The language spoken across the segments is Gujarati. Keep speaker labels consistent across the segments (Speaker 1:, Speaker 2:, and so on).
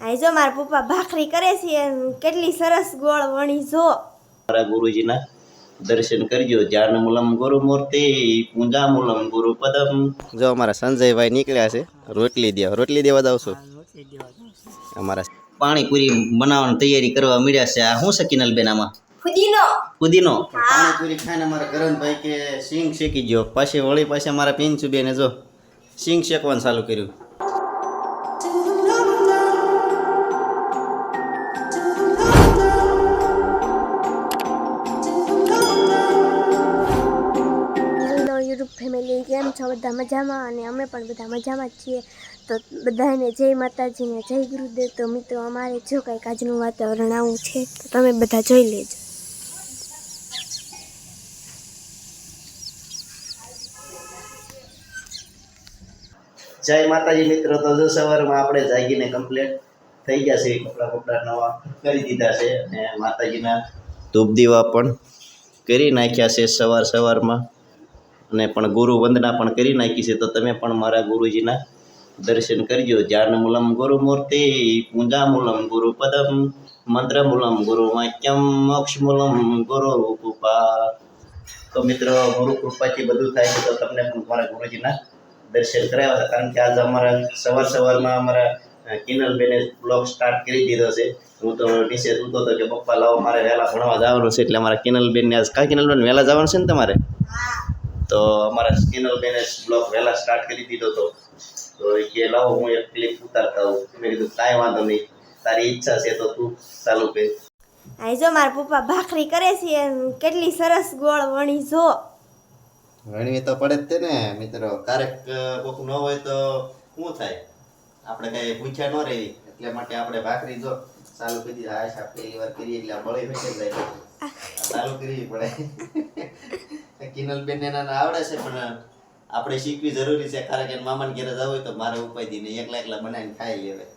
Speaker 1: આ જો મારા પપ્પા ભાખરી કરે છે કેટલી સરસ ગોળ વણી જો
Speaker 2: મારા ગુરુજીના દર્શન કરજો જ્ઞાન મૂલમ ગુરુ મૂર્તિ પૂજા મૂલમ ગુરુ પદમ. જો અમારા સંજયભાઈ નીકળ્યા છે રોટલી દેવા જાવ છું. અમારા પાણીપુરી બનાવવાની તૈયારી કરવા મળ્યા છે. આ શું છે કિનલબેન આમાં? ફુદીનો. પાણીપુરી ખાઈને અમારા કરણભાઈ કે સિંગ શેકી ગયો. પાછી વળી પાછી અમારા પિંચુબેને જો સિંગ શેકવાનું ચાલુ કર્યું.
Speaker 1: યુટ્યુબ ફેમિલી કેમ છો? બધા મજામાં? અને અમે પણ બધા મજામાં જ છીએ. તો બધાને જય માતાજીને જય ગુરુદેવ. તો મિત્રો અમારે જો કંઈક આજનું વાતાવરણ આવું છે તો તમે બધા જોઈ લેજો.
Speaker 2: જય માતાજી મિત્રો. તો જો સવારમાં આપણે જાગીને કમ્પ્લીટ થઈ ગયા છે. કપડાં નવા કરી દીધા છે અને માતાજીના ધૂપ દીવા પણ કરી નાખ્યા છે સવારમાં. અને પણ ગુરુ વંદના પણ કરી નાખી છે. તો તમે પણ મારા ગુરુજીના દર્શન કરજો. જ્ઞાન મૂલમ ગુરુ મૂર્તિ પૂજા મૂલમ ગુરુ પદમ મંત્ર મૂલમ ગુરુ વાક્યમ મોક્ષ મૂલમ ગુરુ કૃપા. તો મિત્રો ગુરુ કૃપાથી બધું થાય છે. તો તમને પણ મારા ગુરુજીના દર્શન કરાવ્યા હતા. કારણ કે આજે અમારા સવારમાં અમારા કિનલબેને બ્લોગ સ્ટાર્ટ કરી દીધો છે. હું તો નીચે સૂતો હતો કે પપ્પા લાવો મારે વહેલા ભણવા જવાનું છે. એટલે અમારા કિનલબેનને આજ કિનલબેન વહેલા જવાનું છે ને તમારે? તો અમારા કિનલબેને બ્લોગ વહેલા સ્ટાર્ટ કરી દીધો હતો. તો કે લાવો હું એક ક્લિપ ઉતારતા હોઉં. મેં કીધું કાંઈ વાંધો નહીં, તારી ઈચ્છા છે તો તું ચાલુ કર.
Speaker 1: આ જો મારા પપ્પા ભાખરી કરે છે કેટલી સરસ ગોળ વણી જો.
Speaker 2: વણવી તો પડે જ તે ને મિત્રો. ક્યારેક કોક ન હોય તો શું થાય, આપણે કઈ પૂછ્યા ન રહી. એટલે માટે આપણે ભાખરી જો ચાલુ કરી દીધા. આશા પહેલી વાર કરીએ એટલે બળી ફેંકી જાય, ચાલુ કરવી પડે. કિનલબેન એને આવડે છે પણ આપણે શીખવી જરૂરી છે. કારણ કે મામાને ઘરે જવું હોય તો મારે ઉપાય ને એકલા બનાવીને ખાઈ લેવાય.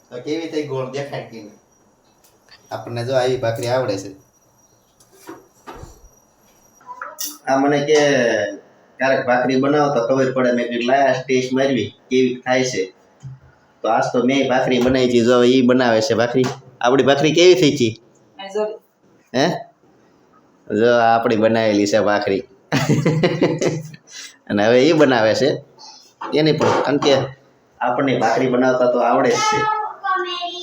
Speaker 2: તો કેવી થઈ ગોળ દેખાય કે આપણને જો આવી ભાખરી આવડે છે. આ મને કે ક્યારેક ભાખરી બનાવો તો ખબર પડે. મેં કીધું લાયા ટેસ્ટ મારવી કેવી થાય છે. તો આજ તો મેં ભાખરી બનાવી છે. જો એ બનાવે છે ભાખરી. આપણી ભાખરી કેવી થઈ છે? હે જો આપણી બનાવેલી છે ભાખરી. અને હવે એ બનાવે છે એની પણ. કારણ કે આપણને ભાખરી બનાવતા તો આવડે જ છે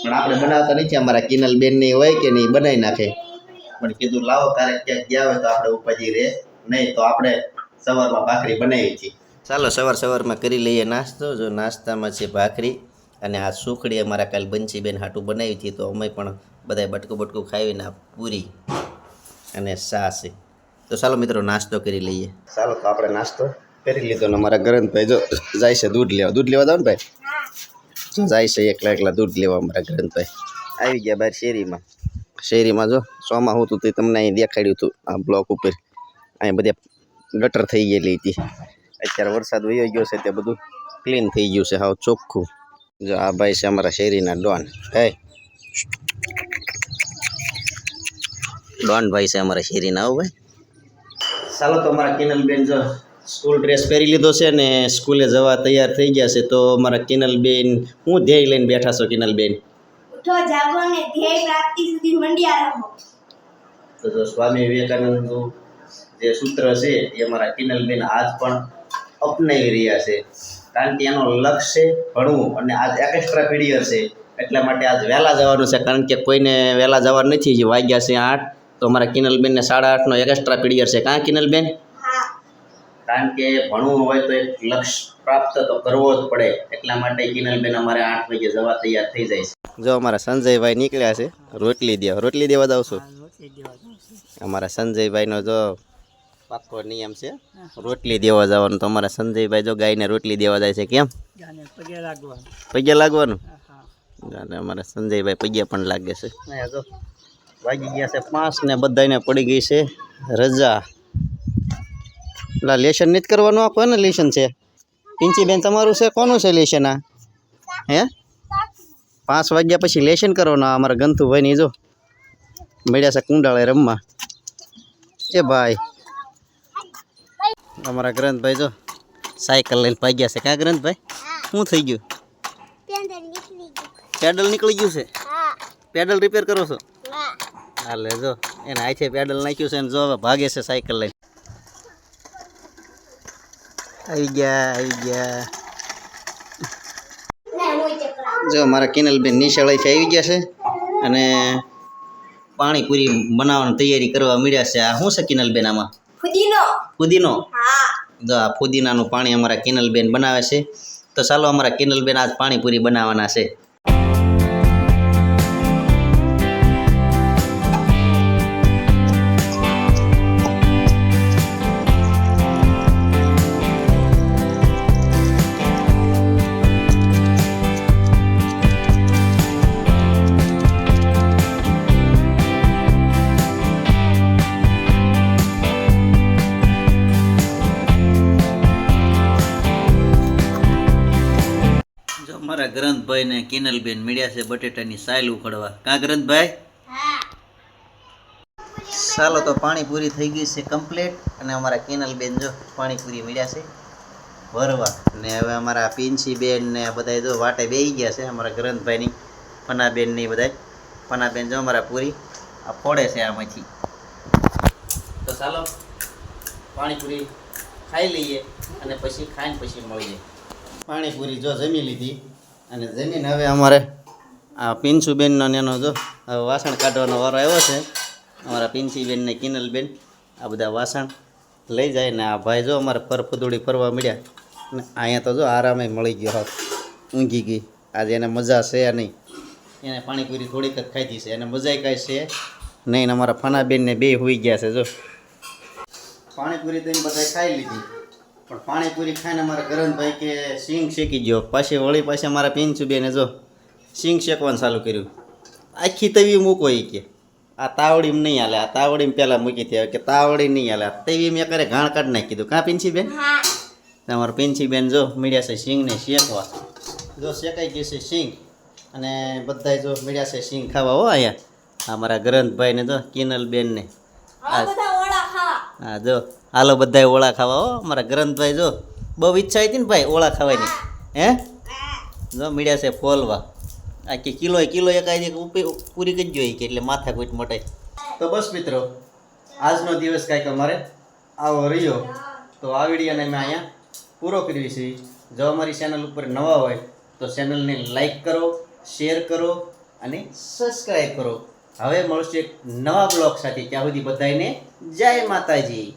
Speaker 2: પણ આપણે બનાવતા નથી. અમારા કિનલબેનની હોય કે નહીં બનાવી નાખે. પણ કીધું લાવો ક્યારેક ક્યાંક ગયા હોય તો આપણે ઉપાજી રહે નહીં. તો આપણે સવારમાં ભાખરી બનાવી છીએ. ચાલો સવારમાં કરી લઈએ નાસ્તો. જો નાસ્તામાં છે ભાખરી અને આ સુખડી અમારા કાલ બંસીબેન હાટું બનાવી હતી. તો અમે પણ બધાય બટકું ખાવીને આ પૂરી અને ચા છે. તો ચાલો મિત્રો નાસ્તો કરી લઈએ. ચાલો તો આપણે નાસ્તો કરી લીધો ને અમારા ગ્રંથભાઈ જો જાય છે દૂધ લેવા જાવ ને ભાઈ. જો જાય છે એકલા દૂધ લેવા અમારા ગ્રંથભાઈ. આવી ગયા બહાર શેરીમાં જો સોમાં હું તું તમને અહીં દેખાડ્યું હતું આ બ્લોક ઉપર. અહીં બધે ગટર થઈ ગયેલી હતી. અત્યારે વરસાદ વયો ગયો છે તે બધું ક્લીન થઈ ગયું છે, હાવ ચોખ્ખું. જો આ ભાઈ છે અમારા શેરીના ડોન. ડોન ભાઈ છે અમારા શેરીના. આવો ભાઈ. ચાલો તો અમારા કિનલબેન જો સ્કૂલ ડ્રેસ પહેરી લીધો છે ને સ્કૂલે જવા તૈયાર થઈ ગયા છે. તો અમારા કિનલબેન હું ધ્યેય લઈને બેઠા છો કિનલબેન?
Speaker 1: ઉઠો જાગો ને ધ્યેય પ્રાપ્તિ સુધી મંડ્યા રહો.
Speaker 2: તો જો સ્વામી વિવેકાનંદનું જે સૂત્ર છે એ અમારા કિનલબેન આજ પણ અપનાવી રહ્યા છે. કારણ કે એનો લક્ષ્ય છે ભણવું અને આજ એક્સ્ટ્રા પીરિયડ છે. એટલા માટે આજ વહેલા જવાનું છે. કારણ કે કોઈને વહેલા જવાનું નથી. જે વાગ્યા છે 8 તો અમારા કિનલબેનને 8:30નો એક્સ્ટ્રા પીરિયડ છે. કાં કિનલબેન? કારણ કે ભણવું હોય તો એક લક્ષ્ય પ્રાપ્ત તો કરવો જ પડે. એટલા માટે કિનલબેન અમારે 8 વાગે જવા તૈયાર થઈ જાય છે. જો અમારા સંજયભાઈ નીકળ્યા છે રોટલી દેવા જાવ છું. અમારા સંજયભાઈનો જો પાક્કો નિયમ છે રોટલી દેવા જવાનું. તો અમારા સંજયભાઈ જો ગાયને રોટલી દેવા જાય છે. કેમ? પગે લાગવાનું. અમારા સંજયભાઈ પગે પણ લાગે છે. જો વાગી ગયા છે 5 ને બધાને પડી ગઈ છે રજા. લેશન નથી કરવાનું. આ કોને લેશન છે? પિંચીબેન તમારું છે? કોનું છે લેશન આ? હે 5 વાગ્યા પછી લેશન કરવાનું. અમારા ગંતુભાઈની જો મળ્યા છે કુંડાળે રમવા. એ ભાઈ અમારા ગ્રંથભાઈ જો સાયકલ લઈને ભાગ્યા છે. ક્યાં ગ્રંથભાઈ? શું થઈ ગયું? પેડલ નીકળી ગયું છે
Speaker 1: હા
Speaker 2: પેડલ રિપેર કરો છો
Speaker 1: હા
Speaker 2: હાલે જો એને આથી પેડલ નાખ્યું છે ને જો હવે ભાગે છે સાયકલ લઈને આવી ગયા જો મારા કિનલબેન નિશાળેથી આવી ગયા છે અને પાણીપુરી બનાવવાની તૈયારી કરવા મળ્યા છે આ શું છે કિનલબેન આમાં ફુદીનો
Speaker 1: હા
Speaker 2: જો આ ફુદીનાનું પાણી અમારા કિનલબેન બનાવે છે તો ચાલો અમારા કિનલબેન આજ પાણીપુરી બનાવવાના છે મારા ગ્રંથભાઈ ને કિનલબેન મળ્યા છે બટેટાની સાયલ ઉખડવા કા ગ્રંથભાઈ ચાલો તો પાણીપુરી થઈ ગઈ છે કમ્પ્લીટ અને અમારા કિનલબેન જો પાણીપુરી મળ્યા છે ભરવા ને હવે અમારા પિંચીબેન ને બધા જો વાટે બેસી ગયા છે અમારા ગ્રંથભાઈની પનાબેન ની બધા પનાબેન જો અમારા પૂરી આ ફોડે છે આમાંથી તો ચાલો પાણીપુરી ખાઈ લઈએ અને પછી ખાઈને પછી મળીએ પાણીપુરી જો જમી લીધી અને જમીને હવે અમારે આ પિન્સુબેનનો એનો જો હવે વાસણ કાઢવાનો વારો આવ્યો છે અમારા પિન્સીબેન ને કિનલબેન આ બધા વાસણ લઈ જાય ને આ ભાઈ જો અમારે ફરફદોડી ફરવા મળ્યા ને અહીંયા તો જો આરામે મળી ગયો હવે ઊંઘી ગઈ આજે એને મજા છે નહીં એને પાણીપુરી થોડીક જ ખાધી છે એને મજા કાંઈ છે નહીં ને અમારા ફનાબેનને બે હોઈ ગયા છે જો પાણીપુરી તો એમ બધા ખાઈ લીધી પણ પાણીપુરી ખાઈને અમારા કરણભાઈ કે સિંગ શેકી ગયો પાછી વળી પાછી અમારા પિન્સુબેને જો સિંગ શેકવાનું ચાલુ કર્યું આખી તવી મૂકો એ કે આ તાવડીમાં નહીં હાલે આ તાવડીમાં પહેલાં મૂકી હતી કે તાવડી નહીં હાલે તવી મેં કરે ઘાણ કાઢી નાખી કીધું કાં પિન્સીબેન તમારા પિન્સીબેન જો મળ્યા છે સિંગને શેકવા જો શેકાઈ ગયું છે સિંગ અને બધાય જો મળ્યા છે સિંગ ખાવા હો અહીંયા અમારા ગ્રંથભાઈને જો કિનલબેનને હા જો હાલો બધાય ઓળા ખાવા હો મારા ગ્રંથભાઈ જો બહુ ઈચ્છા હતી ને ભાઈ ઓળા ખાવાની હે જો મળ્યા છે ફોલવા આખી કિલો એકાદી પૂરી કરી જોઈએ કે એટલે માથા કૂટ મટાય તો બસ મિત્રો આજનો દિવસ કાંઈક અમારે આવો રહ્યો તો આ વિડીયોને અમે અહીંયા પૂરો કરીએ છીએ જો અમારી ચેનલ ઉપર નવા હોય તો ચેનલને લાઈક કરો શેર કરો અને સબસ્ક્રાઈબ કરો હવે મળશે એક નવા બ્લોગ સાથે ત્યાં સુધી બધાને જય માતાજી.